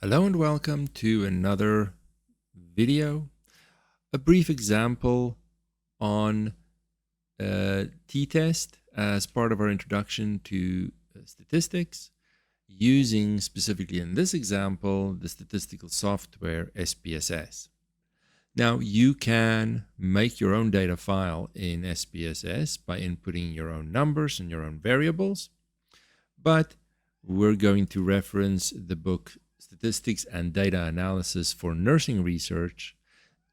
Hello and welcome to another video, a brief example on a t-test as part of our introduction to statistics, using specifically in this example the statistical software SPSS. Now you can make your own data file in SPSS by inputting your own numbers and your own variables, but we're going to reference the book Statistics and Data Analysis for Nursing Research,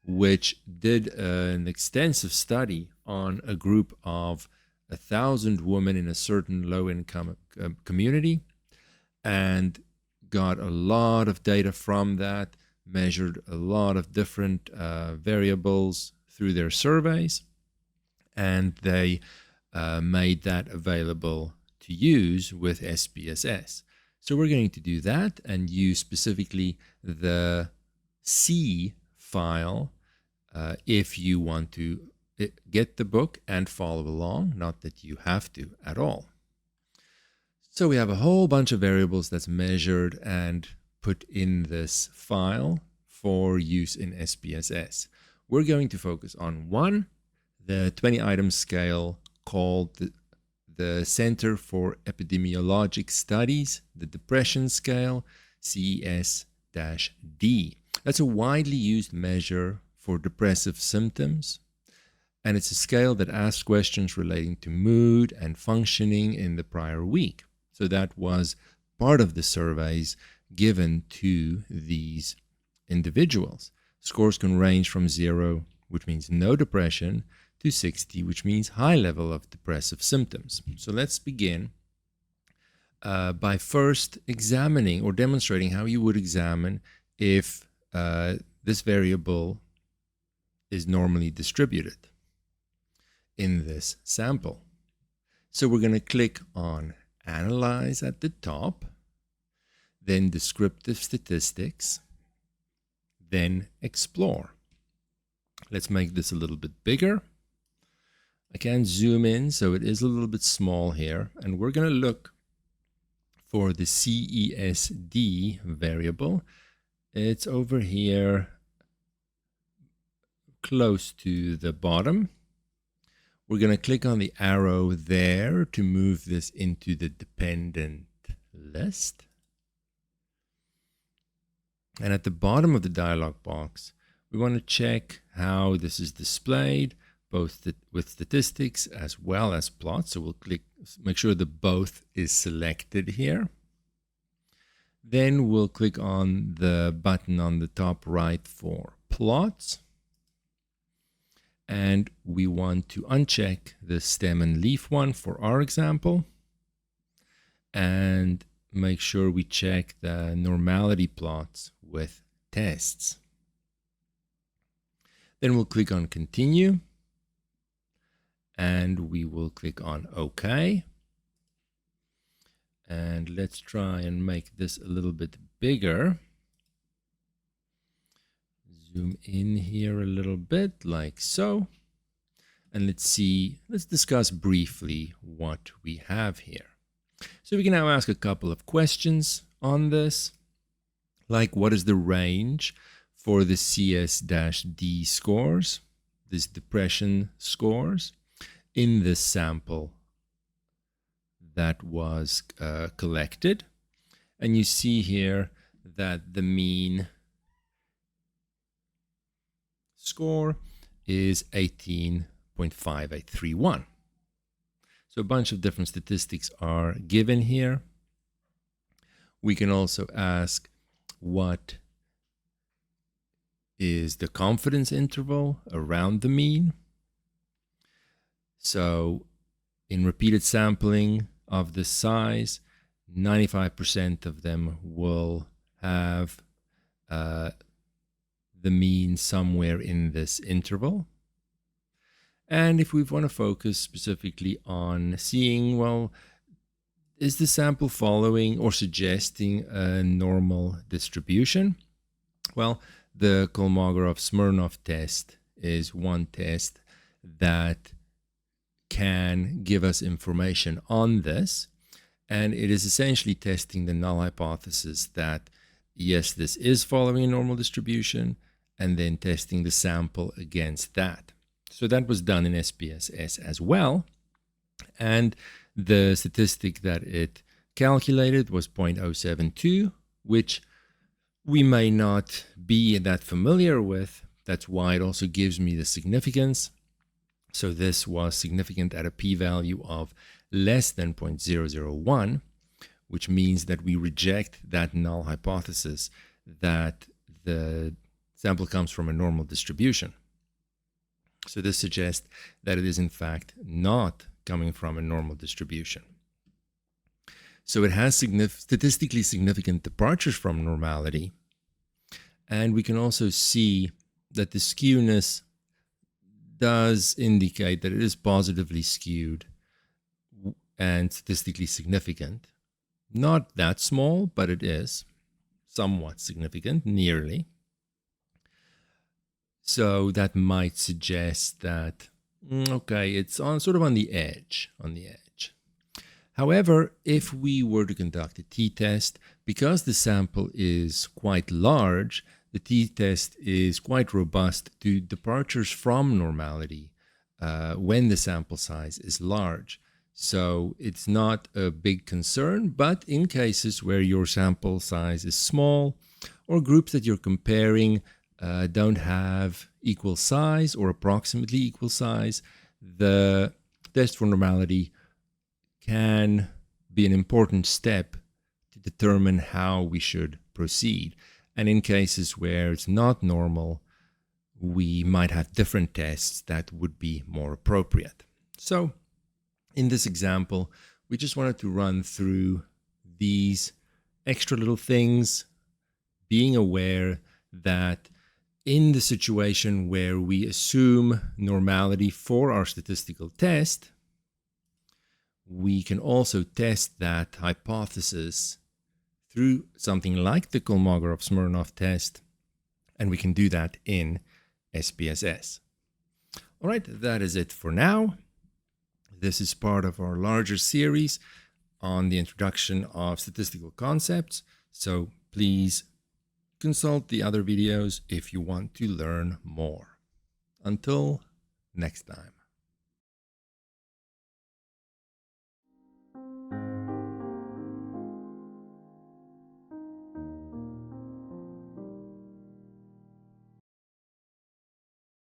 which did an extensive study on a group of 1,000 women in a certain low-income community and got a lot of data from that, measured a lot of different variables through their surveys, and they made that available to use with SPSS. So we're going to do that and use specifically the C file if you want to get the book and follow along, not that you have to at all. So we have a whole bunch of variables that's measured and put in this file for use in SPSS. We're going to focus on one, the 20-item scale called the Center for Epidemiologic Studies, the Depression Scale, CES-D. That's a widely used measure for depressive symptoms, and it's a scale that asks questions relating to mood and functioning in the prior week. So that was part of the surveys given to these individuals. Scores can range from 0, which means no depression, to 60, which means high level of depressive symptoms. So let's begin by first examining or demonstrating how you would examine if this variable is normally distributed in this sample. So we're going to click on Analyze at the top, then Descriptive Statistics, then Explore. Let's make this a little bit bigger. I can zoom in, so it is a little bit small here, and we're going to look for the CESD variable. It's over here close to the bottom. We're going to click on the arrow there to move this into the dependent list. And at the bottom of the dialog box, we want to check how this is displayed, both with statistics as well as plots. So we'll make sure the both is selected here. Then we'll click on the button on the top right for plots. And we want to uncheck the stem and leaf one for our example. And make sure we check the normality plots with tests. Then we'll click on Continue. And we will click on OK. And let's try and make this a little bit bigger. Zoom in here a little bit, like so. And let's discuss briefly what we have here. So we can now ask a couple of questions on this, like what is the range for the CS-D scores, these depression scores, in this sample that was collected. And you see here that the mean score is 18.5831. So a bunch of different statistics are given here. We can also ask what is the confidence interval around the mean. So in repeated sampling of this size, 95% of them will have the mean somewhere in this interval. And if we want to focus specifically on seeing, well, is the sample following or suggesting a normal distribution? Well, the Kolmogorov-Smirnov test is one test that can give us information on this, and it is essentially testing the null hypothesis that yes, this is following a normal distribution, and then testing the sample against that. So that was done in SPSS as well. And the statistic that it calculated was 0.072, which we may not be that familiar with. That's why it also gives me the significance. So this was significant at a p-value of less than 0.001, which means that we reject that null hypothesis that the sample comes from a normal distribution. So this suggests that it is in fact not coming from a normal distribution. So it has statistically significant departures from normality. And we can also see that the skewness does indicate that it is positively skewed and statistically significant. Not that small, but it is somewhat significant, nearly. So that might suggest that, okay, it's sort of on the edge, However, if we were to conduct a t-test, because the sample is quite large, the t-test is quite robust to departures from normality when the sample size is large. So it's not a big concern, but in cases where your sample size is small or groups that you're comparing don't have equal size or approximately equal size, the test for normality can be an important step to determine how we should proceed. And in cases where it's not normal, we might have different tests that would be more appropriate. So in this example, we just wanted to run through these extra little things, being aware that in the situation where we assume normality for our statistical test, we can also test that hypothesis through something like the Kolmogorov-Smirnov test, and we can do that in SPSS. All right, that is it for now. This is part of our larger series on the introduction of statistical concepts, so please consult the other videos if you want to learn more. Until next time.